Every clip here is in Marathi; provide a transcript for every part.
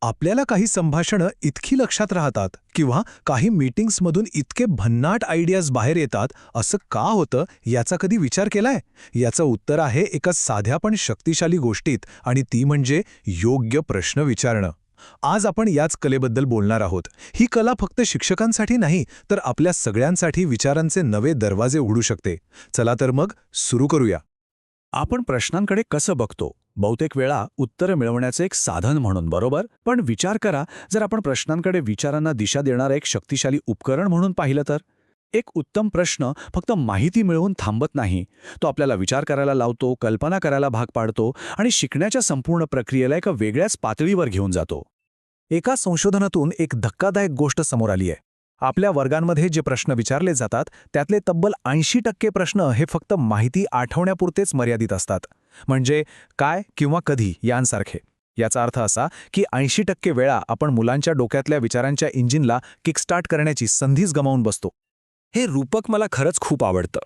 आपल्याला काही संभाषणं इतकी लक्षात राहतात किंवा काही मीटिंग्समधून इतके भन्नाट आयडियाज बाहेर येतात, असं का होतं याचा कधी विचार केलाय? याचं उत्तर आहे एका साध्या पण शक्तिशाली गोष्टीत, आणि ती म्हणजे योग्य प्रश्न विचारणं. आज आपण याच कलेबद्दल बोलणार आहोत. ही कला फक्त शिक्षकांसाठी नाही, तर आपल्या सगळ्यांसाठी विचारांचे नवे दरवाजे उघडू शकते. चला तर मग सुरू करूया. आपण प्रश्नांकडे कसं बघतो? बहुतेक वेळा उत्तरं मिळवण्याचे एक साधन म्हणून, बरोबर? पण विचार करा, जर आपण प्रश्नांकडे विचारांना दिशा देणारं एक शक्तिशाली उपकरण म्हणून पाहिलं तर? एक उत्तम प्रश्न फक्त माहिती मिळवून थांबत नाही. तो आपल्याला विचार करायला लावतो, कल्पना करायला भाग पाडतो आणि शिकण्याच्या संपूर्ण प्रक्रियेला एका वेगळ्याच पातळीवर घेऊन जातो. एका संशोधनातून एक धक्कादायक गोष्ट समोर आली आहे. आपल्या वर्गांमध्ये जे प्रश्न विचारले जातात त्यातले तब्बल 80% प्रश्न हे फक्त माहिती आठवण्यापुरतेच मर्यादित असतात. म्हणजे काय किंवा कधी यांसारखे. याचा अर्थ असा की 80% वेळा आपण मुलांच्या डोक्यातल्या विचारांच्या इंजिनला किकस्टार्ट करण्याची संधीच गमावून बसतो. हे रूपक मला खरंच खूप आवडतं.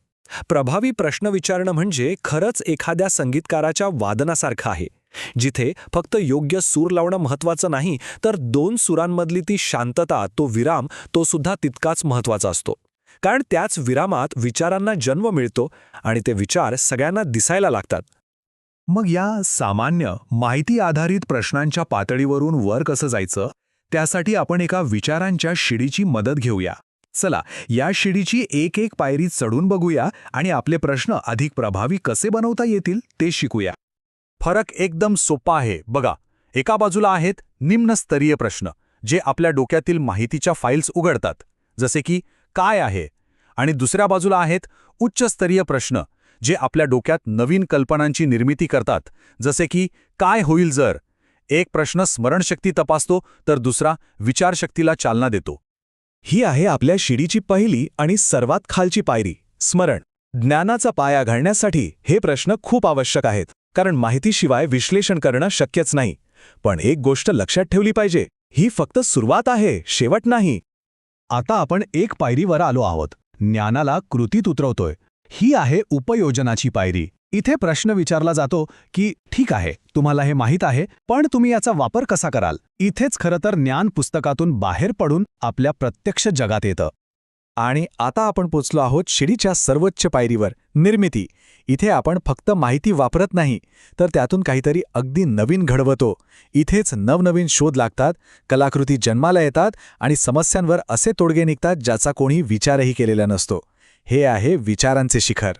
प्रभावी प्रश्न विचारणं म्हणजे खरंच एखाद्या संगीतकाराच्या वादनासारखं आहे, जिथे फक्त योग्य सूर लावणं महत्त्वाचं नाही, तर दोन सुरांमधली ती शांतता, तो विराम, तो सुद्धा तितकाच महत्त्वाचा असतो. कारण त्याच विरामात विचारांना जन्म मिळतो आणि ते विचार सगळ्यांना दिसायला लागतात. मग या सामान्य माहिती आधारित प्रश्नांच्या पातळीवरून वर कसं जायचं, त्यासाठी आपण एका विचारांच्या शिडीची मदत घेऊया. चला, या शिडीची एक एक पायरी चढून बघूया आणि आपले प्रश्न अधिक प्रभावी कसे बनवता येतील ते शिकूया. फरक एकदम सोपा आहे. बघा, एका बाजूला आहेत निम्नस्तरीय प्रश्न, जे आपल्या डोक्यातील माहितीच्या फाईल्स उघडतात, जसे की काय आहे, आणि दुसऱ्या बाजूला आहेत उच्चस्तरीय प्रश्न, जे आपल्या डोक्यात नवीन कल्पनांची निर्मिती करतात, जसे की काय होईल जर. एक प्रश्न स्मरणशक्ती तपासतो, तर दुसरा विचारशक्तीला चालना देतो. ही आहे आपल्या शिडीची पहिली आणि सर्वात खालची पायरी, स्मरण. ज्ञानाचा पाया घालण्यासाठी हे प्रश्न खूप आवश्यक आहेत, कारण माहितीशिवाय विश्लेषण करणं शक्यच नाही. पण एक गोष्ट लक्षात ठेवली पाहिजे, ही फक्त सुरुवात आहे, शेवट नाही. आता आपण एक पायरीवर आलो आहोत, ज्ञानाला कृतीत उतरवतोय. ही आहे उपयोजनाची पायरी. इथे प्रश्न विचारला जातो की ठीक आहे, तुम्हाला हे माहीत आहे, पण तुम्ही याचा वापर कसा कराल? इथेच खरं तर ज्ञान पुस्तकातून बाहेर पडून आपल्या प्रत्यक्ष जगात येतं. आणि आता आपण पोचलो आहोत शिडीच्या सर्वोच्च पायरीवर, निर्मिती. इथे आपण फक्त माहिती वापरत नाही, तर त्यातून काहीतरी अगदी नवीन घडवतो. इथेच नवनवीन शोध लागतात, कलाकृती जन्माला येतात आणि समस्यांवर असे तोडगे निघतात ज्याचा कोणी विचारही केलेला नसतो. हे आहे विचारांचे शिखर.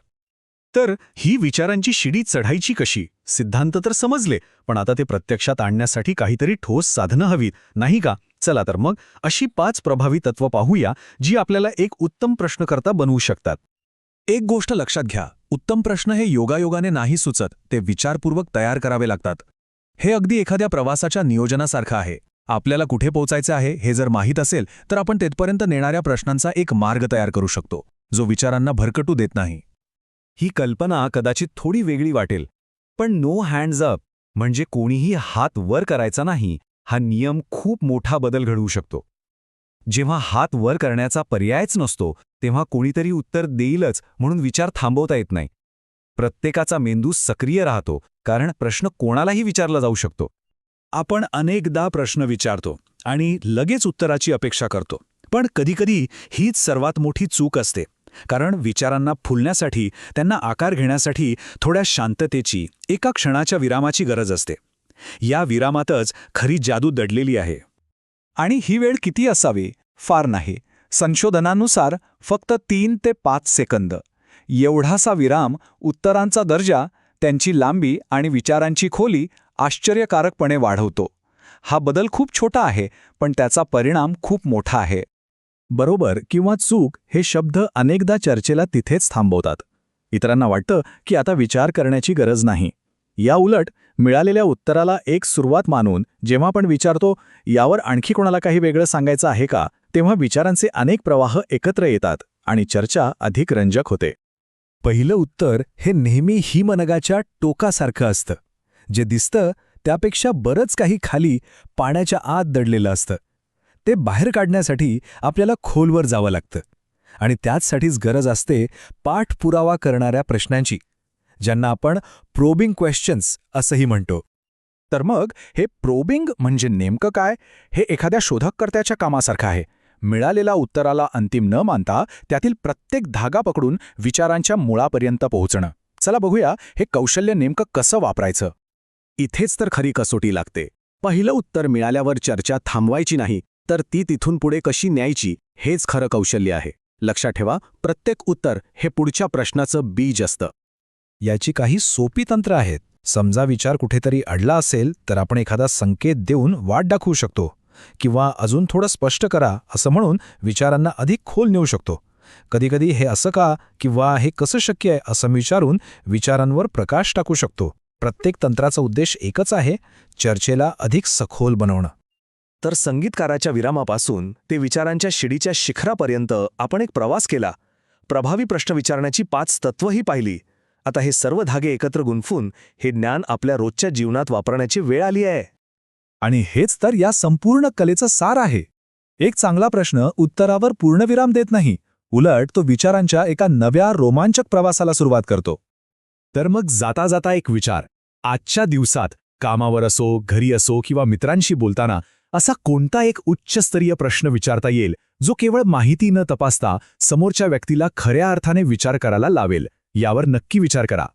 तर ही विचारांची शिडी चढायची कशी? सिद्धांत तर समजले, पण आता ते प्रत्यक्षात आणण्यासाठी काहीतरी ठोस साधनं हवीत, नाही का? चला तर मग अशी 5 प्रभावी तत्व पाहूया, जी आपल्याला एक उत्तम प्रश्नकर्ता बनवू शकतात. एक गोष्ट लक्षात घ्या, उत्तम प्रश्न हे योगायोगाने नाही सुचत, ते विचारपूर्वक तयार करावे लागतात. हे अगदी एखाद्या प्रवासाच्या नियोजनासारखं आहे. आपल्याला कुठे पोहोचायचं आहे हे जर माहीत असेल, तर आपण तेथपर्यंत नेणाऱ्या प्रश्नांचा एक मार्ग तयार करू शकतो, जो विचारांना भरकटू देत नाही. ही कल्पना कदाचित थोडी वेगळी वाटेल, पण नो हँड्स अप म्हणजे कोणीही हात वर करायचा नाही, हा नियम खूप मोठा बदल घडवू शकतो. जेव्हा हात वर करण्याचा पर्यायच नसतो, तेव्हा कोणीतरी उत्तर देईलच म्हणून विचार थांबवता येत नाही. प्रत्येकाचा मेंदू सक्रिय राहतो, कारण प्रश्न कोणालाही विचारला जाऊ शकतो. आपण अनेकदा प्रश्न विचारतो आणि लगेच उत्तराची अपेक्षा करतो, पण कधीकधी हीच सर्वात मोठी चूक असते. कारण विचारांना फुलण्यासाठी, त्यांना आकार घेण्यासाठी थोड्या शांततेची, एका क्षणाच्या विरामाची गरज असते. या विरामातच खरी जादू दडलेली आहे. आणि ही वेळ किती असावी? फार नाही. संशोधनानुसार फक्त 3 ते 5 सेकंद. एवढासा विराम उत्तरांचा दर्जा, त्यांची लांबी आणि विचारांची खोली आश्चर्यकारकपणे वाढवतो. हा बदल खूप छोटा आहे, पण त्याचा परिणाम खूप मोठा आहे. बरोबर किंवा चूक हे शब्द अनेकदा चर्चेला तिथेच थांबवतात. इतरांना वाटतं की आता विचार करण्याची गरज नाही. या उलट मिळालेल्या उत्तराला एक सुरुवात मानून जेव्हा आपण विचारतो, यावर आणखी कोणाला काही वेगळं सांगायचं आहे का, तेव्हा विचारांचे अनेक प्रवाह एकत्र येतात आणि चर्चा अधिक रंजक होते. पहिलं उत्तर हे नेहमी हिमनगाच्या टोकासारखं असतं. जे दिसतं त्यापेक्षा बरंच काही खाली पाण्याच्या आत दडलेलं असतं. ते बाहेर काढण्यासाठी आपल्याला खोलवर जावं लागतं. आणि त्याचसाठीच गरज असते पाठपुरावा करणाऱ्या प्रश्नांची, ज्यांना आपण प्रोबिंग क्वेश्चन्स असंही म्हणतो. तर मग हे प्रोबिंग म्हणजे नेमकं काय? हे एखाद्या शोधकर्त्याच्या कामासारखं आहे. मिळालेल्या उत्तराला अंतिम न मानता त्यातील प्रत्येक धागा पकडून विचारांच्या मुळापर्यंत पोहोचणं. चला बघूया हे कौशल्य नेमकं कसं वापरायचं. इथेच तर खरी कसोटी लागते. पहिलं उत्तर मिळाल्यावर चर्चा थांबवायची नाही, तर ती तिथून पुढे कशी न्यायची हेच खरं कौशल्य आहे. लक्षात ठेवा, प्रत्येक उत्तर हे पुढच्या प्रश्नाचं बीज असतं. याची काही सोपी तंत्र आहेत. समजा विचार कुठेतरी अडला असेल तर आपण एखादा संकेत देऊन वाट दाखवू शकतो किंवा अजून थोडं स्पष्ट करा असं म्हणून विचारांना अधिक खोल नेऊ शकतो. कधीकधी हे असं का किंवा हे कसं शक्य आहे असं विचारून विचारांवर प्रकाश टाकू शकतो. प्रत्येक तंत्राचा उद्देश एकच आहे, चर्चेला अधिक सखोल बनवणं. तर संगीतकाराच्या विरामापासून ते विचारांच्या शिडीच्या शिखरापर्यंत आपण एक प्रवास केला. प्रभावी प्रश्न विचारण्याची 5 तत्वही पाहिली. आता हे सर्व धागे एकत्र गुंफून हे ज्ञान आपल्या रोजच्या जीवनात वापरण्याची वेळ आली आहे. आणि हेच तर या संपूर्ण कलेचं सार आहे. एक चांगला प्रश्न उत्तरावर पूर्णविराम देत नाही, उलट तो विचारांच्या एका नव्या रोमांचक प्रवासाला सुरुवात करतो. तर मग जाता जाता एक विचार. आजच्या दिवसात कामावर असो, घरी असो किंवा मित्रांशी बोलताना असा कोणता एक उच्चस्तरीय प्रश्न विचारता येईल जो केवळ माहिती न तपासता समोरच्या व्यक्तीला खऱ्या अर्थाने विचार करायला लावेल. यावर नक्की विचार करा.